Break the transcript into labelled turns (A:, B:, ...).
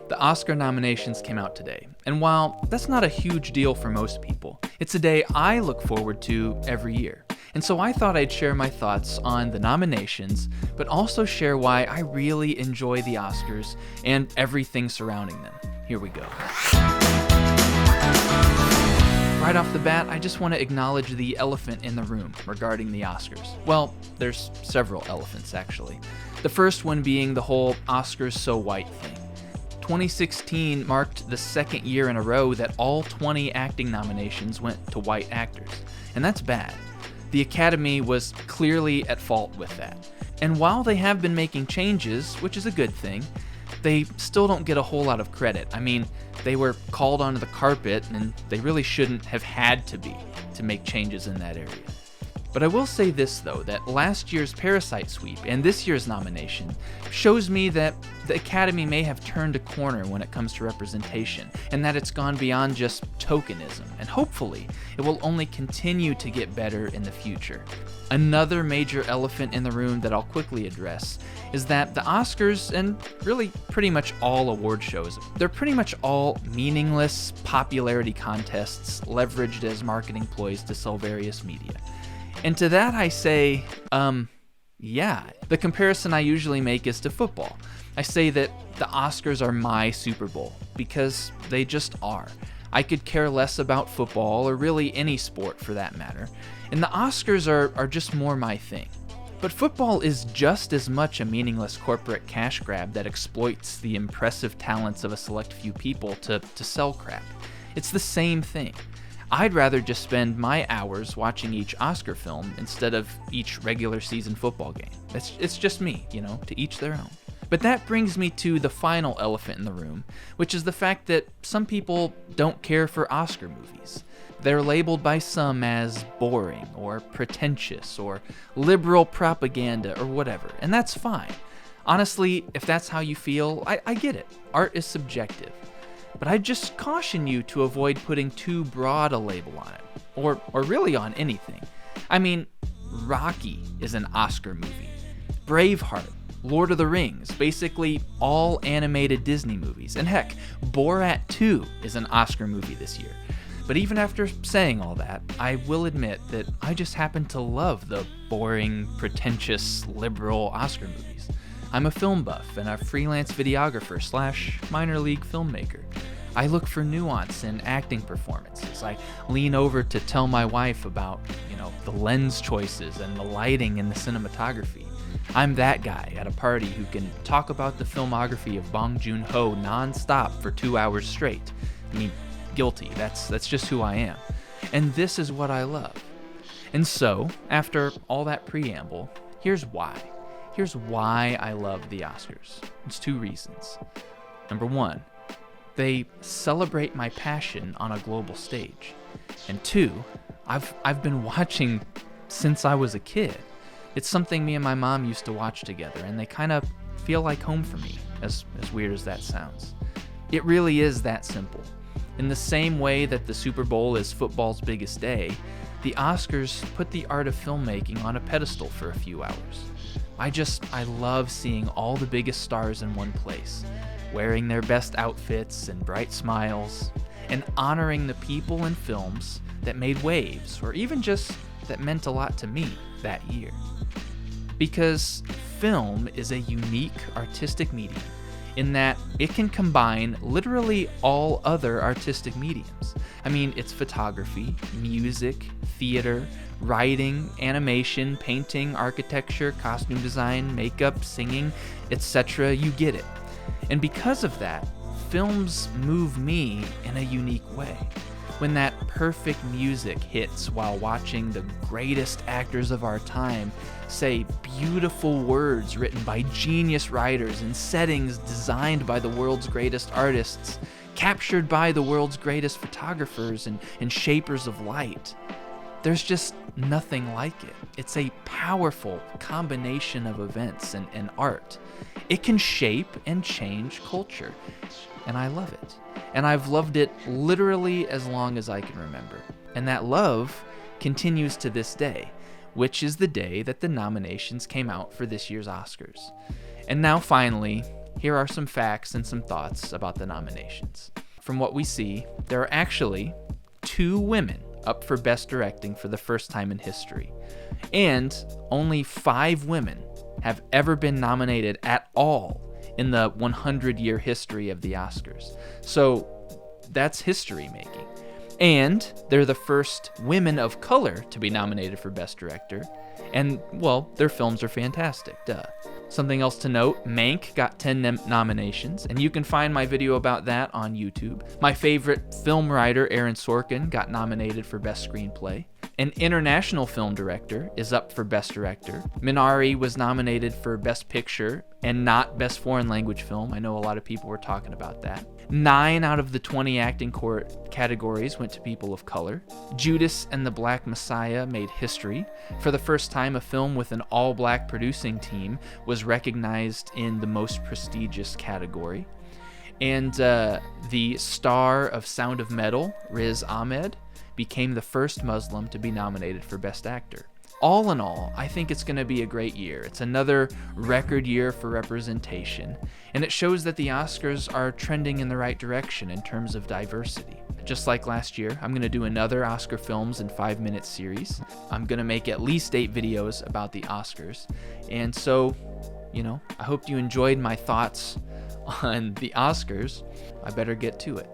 A: The Oscar nominations came out today, and while that's not a huge deal for most people, it's a day I look forward to every year. And so I thought I'd share my thoughts on the nominations, but also share why I really enjoy the Oscars and everything surrounding them. Here we go. Right off the bat, I just want to acknowledge the elephant in the room regarding the Oscars. Well, there's several elephants, actually. The first one being the whole Oscars so white thing. 2016 marked the second year in a row that all 20 acting nominations went to white actors, and that's bad. The Academy was clearly at fault with that. And while they have been making changes, which is a good thing, they still don't get a whole lot of credit. I mean, they were called onto the carpet, and they really shouldn't have had to make changes in that area. But I will say this, though, that last year's Parasite sweep and this year's nomination shows me that the Academy may have turned a corner when it comes to representation, and that it's gone beyond just tokenism, and hopefully it will only continue to get better in the future. Another major elephant in the room that I'll quickly address is that the Oscars, and really pretty much all award shows, they're pretty much all meaningless popularity contests leveraged as marketing ploys to sell various media. And to that I say, yeah. The comparison I usually make is to football. I say that the Oscars are my Super Bowl, because they just are. I could care less about football, or really any sport for that matter, and the Oscars are just more my thing. But football is just as much a meaningless corporate cash grab that exploits the impressive talents of a select few people to sell crap. It's the same thing. I'd rather just spend my hours watching each Oscar film instead of each regular season football game. It's just me, to each their own. But that brings me to the final elephant in the room, which is the fact that some people don't care for Oscar movies. They're labeled by some as boring, or pretentious, or liberal propaganda, or whatever, and that's fine. Honestly, if that's how you feel, I get it. Art is subjective. But I'd just caution you to avoid putting too broad a label on it, or really on anything. I mean, Rocky is an Oscar movie. Braveheart, Lord of the Rings, basically all animated Disney movies. And heck, Borat 2 is an Oscar movie this year. But even after saying all that, I will admit that I just happen to love the boring, pretentious, liberal Oscar movies. I'm a film buff and a freelance videographer / minor league filmmaker. I look for nuance in acting performances. I lean over to tell my wife about, the lens choices and the lighting and the cinematography. I'm that guy at a party who can talk about the filmography of Bong Joon-ho non-stop for 2 hours straight. I mean, guilty. That's just who I am. And this is what I love. And so, after all that preamble, here's why. Here's why I love the Oscars. It's 2 reasons. Number 1, they celebrate my passion on a global stage. And 2, I've been watching since I was a kid. It's something me and my mom used to watch together, and they kind of feel like home for me, as weird as that sounds. It really is that simple. In the same way that the Super Bowl is football's biggest day, the Oscars put the art of filmmaking on a pedestal for a few hours. I love seeing all the biggest stars in one place, wearing their best outfits and bright smiles, and honoring the people and films that made waves, or even just that meant a lot to me that year. Because film is a unique artistic medium in that it can combine literally all other artistic mediums. I mean, it's photography, music, theater, writing, animation, painting, architecture, costume design, makeup, singing, etc. You get it. And because of that, films move me in a unique way. When that perfect music hits while watching the greatest actors of our time say beautiful words written by genius writers in settings designed by the world's greatest artists, captured by the world's greatest photographers and shapers of light. There's just nothing like it. It's a powerful combination of events and art. It can shape and change culture, and I love it. And I've loved it literally as long as I can remember. And that love continues to this day, which is the day that the nominations came out for this year's Oscars. And now finally, here are some facts and some thoughts about the nominations. From what we see, there are actually 2 women up for Best Directing for the first time in history. And only 5 women have ever been nominated at all in the 100-year history of the Oscars. So that's history making. And they're the first women of color to be nominated for Best Director. And, well, their films are fantastic, duh. Something else to note, Mank got 10 nominations, and you can find my video about that on YouTube. My favorite film writer, Aaron Sorkin, got nominated for Best Screenplay. An international film director is up for Best Director. Minari was nominated for Best Picture and not Best Foreign Language Film. I know a lot of people were talking about that. 9 out of the 20 acting categories went to people of color. Judas and the Black Messiah made history. For the first time, a film with an all-black producing team was recognized in the most prestigious category. And the star of Sound of Metal, Riz Ahmed, became the first Muslim to be nominated for Best Actor. All in all, I think it's going to be a great year. It's another record year for representation, and it shows that the Oscars are trending in the right direction in terms of diversity. Just like last year, I'm going to do another Oscar Films in 5-minute series. I'm going to make at least 8 videos about the Oscars. And so, I hope you enjoyed my thoughts on the Oscars. I better get to it.